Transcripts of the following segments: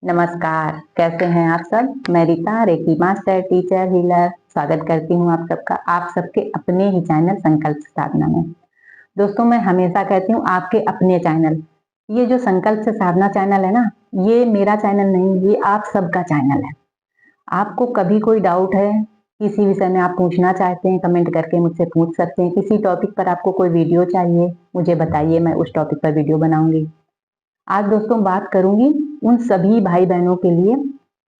नमस्कार, कैसे हैं आप सब? मैं Rita, reiki master, teacher, healer स्वागत करती हूँ आप सबका, आप सबके अपने ही चैनल संकल्प से साधना में। दोस्तों, मैं हमेशा कहती हूँ आपके अपने चैनल, ये जो संकल्प से साधना चैनल है ना, ये मेरा चैनल नहीं, ये आप सबका चैनल है। आपको कभी कोई डाउट है, किसी विषय में आप पूछना चाहते हैं, कमेंट करके मुझसे पूछ सकते हैं। किसी टॉपिक पर आपको कोई वीडियो चाहिए, मुझे बताइए, मैं उस टॉपिक पर वीडियो बनाऊंगी। आज दोस्तों बात करूंगी उन सभी भाई बहनों के लिए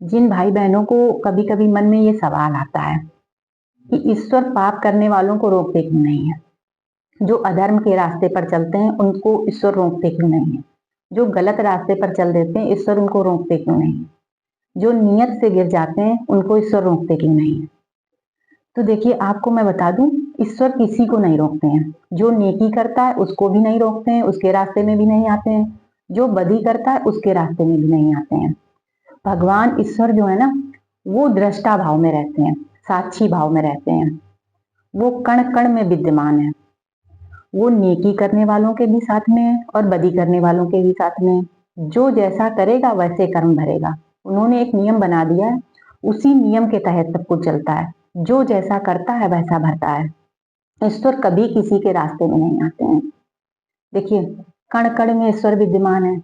जिन भाई बहनों को कभी कभी मन में ये सवाल आता है कि ईश्वर पाप करने वालों को रोकते क्यों नहीं है। जो अधर्म के रास्ते पर चलते हैं उनको ईश्वर रोकते क्यों नहीं है। जो गलत रास्ते पर चल देते हैं ईश्वर उनको रोकते क्यों नहीं है। जो नियत से गिर जाते हैं उनको ईश्वर रोकते क्यों नहीं है। तो देखिए, आपको मैं बता दूं, ईश्वर किसी को नहीं रोकते हैं। जो नेकी करता है उसको भी नहीं रोकते हैं, उसके रास्ते में भी नहीं आते हैं। जो बदी करता है उसके रास्ते में भी नहीं आते हैं। भगवान ईश्वर जो है ना, वो दृष्टा भाव में रहते हैं, साक्षी भाव में रहते हैं। वो कण कण में विद्यमान है। वो नेकी करने वालों के भी साथ में है और बदी करने वालों के भी साथ में है। जो जैसा करेगा वैसे कर्म भरेगा। उन्होंने एक नियम बना दिया है, उसी नियम के तहत सब कुछ चलता है। जो जैसा करता है वैसा भरता है। ईश्वर कभी किसी के रास्ते में नहीं आते हैं। देखिए, कण कण में ईश्वर विद्यमान है,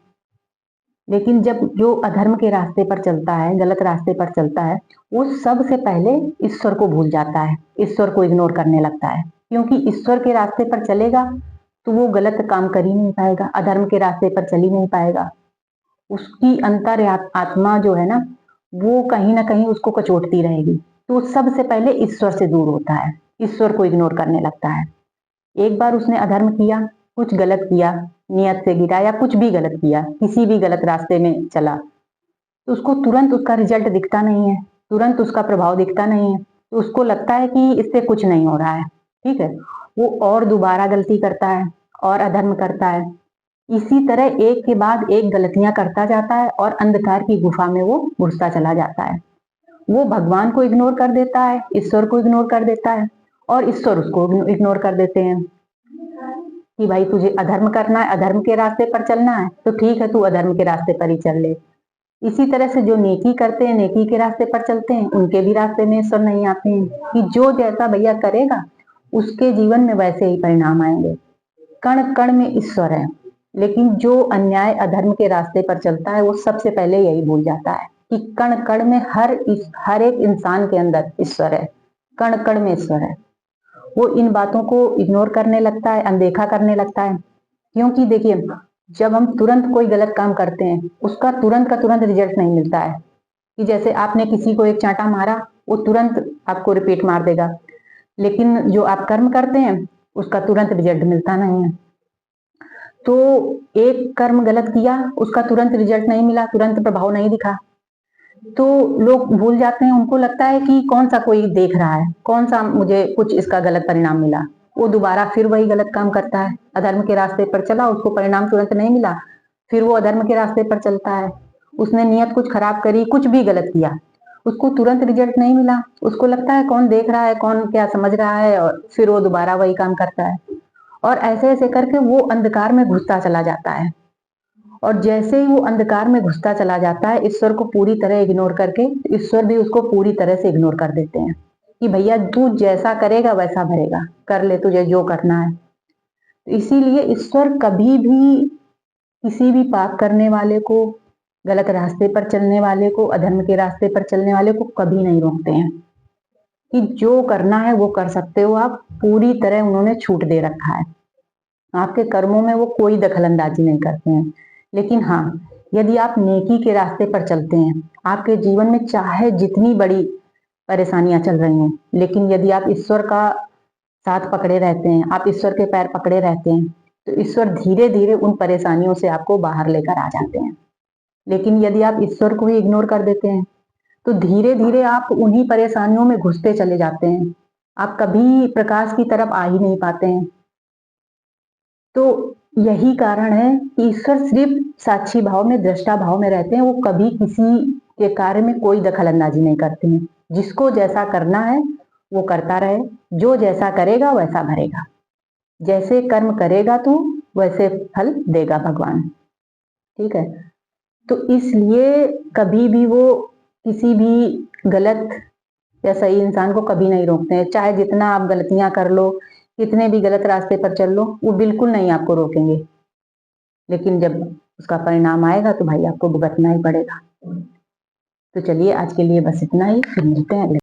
लेकिन जब जो अधर्म के रास्ते पर चलता है, गलत रास्ते पर चलता है, वो सबसे पहले ईश्वर को भूल जाता है, ईश्वर को इग्नोर करने लगता है। क्योंकि ईश्वर के रास्ते पर चलेगा तो वो गलत काम कर ही नहीं पाएगा, अधर्म के रास्ते पर चल ही नहीं पाएगा। उसकी अंतर आत्मा जो है ना, वो कहीं ना कहीं उसको कचोटती रहेगी। तो सबसे पहले ईश्वर से दूर होता है, ईश्वर को इग्नोर करने लगता है। एक बार उसने अधर्म किया, कुछ गलत किया, नियत से गिरा या कुछ भी गलत किया, किसी भी गलत रास्ते में चला, तो उसको तुरंत उसका रिजल्ट दिखता नहीं है, तुरंत उसका प्रभाव दिखता नहीं है। तो उसको लगता है कि इससे कुछ नहीं हो रहा है, ठीक है। वो और दोबारा गलती करता है और अधर्म करता है। इसी तरह एक के बाद एक गलतियां करता जाता है और अंधकार की गुफा में वो घुसता चला जाता है। वो भगवान को इग्नोर कर देता है, ईश्वर को इग्नोर कर देता है, और ईश्वर उसको इग्नोर कर देते हैं कि भाई तुझे अधर्म करना है, अधर्म के रास्ते पर चलना है तो ठीक है, तू अधर्म के रास्ते पर ही चल ले। इसी तरह से जो नेकी करते हैं, नेकी के रास्ते पर चलते हैं, उनके भी रास्ते में ईश्वर नहीं आते हैं कि जो जैसा भैया करेगा उसके जीवन में वैसे ही परिणाम आएंगे। कण कण में ईश्वर है, लेकिन जो अन्याय अधर्म के रास्ते पर चलता है वो सबसे पहले यही भूल जाता है कि कण कण में हर एक इंसान के अंदर ईश्वर है, कण कण में ईश्वर है। वो इन बातों को इग्नोर करने लगता है, अनदेखा करने लगता है। क्योंकि देखिए, जब हम तुरंत कोई गलत काम करते हैं उसका तुरंत का तुरंत रिजल्ट नहीं मिलता है। कि जैसे आपने किसी को एक चांटा मारा, वो तुरंत आपको रिपीट मार देगा, लेकिन जो आप कर्म करते हैं उसका तुरंत रिजल्ट मिलता नहीं है। तो एक कर्म गलत किया, उसका तुरंत रिजल्ट नहीं मिला, तुरंत प्रभाव नहीं दिखा, तो लोग भूल जाते हैं। उनको लगता है कि कौन सा कोई देख रहा है, कौन सा मुझे कुछ इसका गलत परिणाम मिला। वो दोबारा फिर वही गलत काम करता है। अधर्म के रास्ते पर चला, उसको परिणाम तुरंत नहीं मिला, फिर वो अधर्म के रास्ते पर चलता है। उसने नियत कुछ खराब करी, कुछ भी गलत किया, उसको तुरंत रिजल्ट नहीं मिला। उसको लगता है कौन देख रहा है, कौन क्या समझ रहा है, और फिर वो दोबारा वही काम करता है। और ऐसे ऐसे करके वो अंधकार में घुसता चला जाता है। और जैसे ही वो अंधकार में घुसता चला जाता है, ईश्वर को पूरी तरह इग्नोर करके, ईश्वर भी उसको पूरी तरह से इग्नोर कर देते हैं कि भैया तू जैसा करेगा वैसा भरेगा, कर ले तुझे जो करना है। तो इसीलिए ईश्वर कभी भी किसी भी पाप करने वाले को, गलत रास्ते पर चलने वाले को, अधर्म के रास्ते पर चलने वाले को कभी नहीं रोकते हैं कि जो करना है वो कर सकते हो आप। पूरी तरह उन्होंने छूट दे रखा है, आपके कर्मों में वो कोई दखल अंदाजी नहीं करते हैं। लेकिन हाँ, यदि आप नेकी के रास्ते पर चलते हैं, आपके जीवन में चाहे जितनी बड़ी परेशानियां चल रही हों, लेकिन यदि आप ईश्वर का साथ पकड़े रहते हैं, आप ईश्वर के पैर पकड़े रहते हैं, तो ईश्वर धीरे धीरे उन परेशानियों से आपको बाहर लेकर आ जाते हैं। लेकिन यदि आप ईश्वर को ही इग्नोर कर देते हैं तो धीरे धीरे आप उन्हीं परेशानियों में घुसते चले जाते हैं। आप कभी प्रकाश की तरफ आ ही नहीं पाते हैं। तो यही कारण है कि ईश्वर सिर्फ साक्षी भाव में, दृष्टा भाव में रहते हैं। वो कभी किसी के कार्य में कोई दखल अंदाजी नहीं करते हैं। जिसको जैसा करना है वो करता रहे, जो जैसा करेगा वैसा भरेगा। जैसे कर्म करेगा तू वैसे फल देगा भगवान, ठीक है। तो इसलिए कभी भी वो किसी भी गलत या सही इंसान को कभी नहीं रोकते हैं। चाहे जितना आप गलतियां कर लो, कितने भी गलत रास्ते पर चल लो, वो बिल्कुल नहीं आपको रोकेंगे। लेकिन जब उसका परिणाम आएगा तो भाई आपको भुगतना ही पड़ेगा। तो चलिए आज के लिए बस इतना ही, फिर मिलते हैं अगले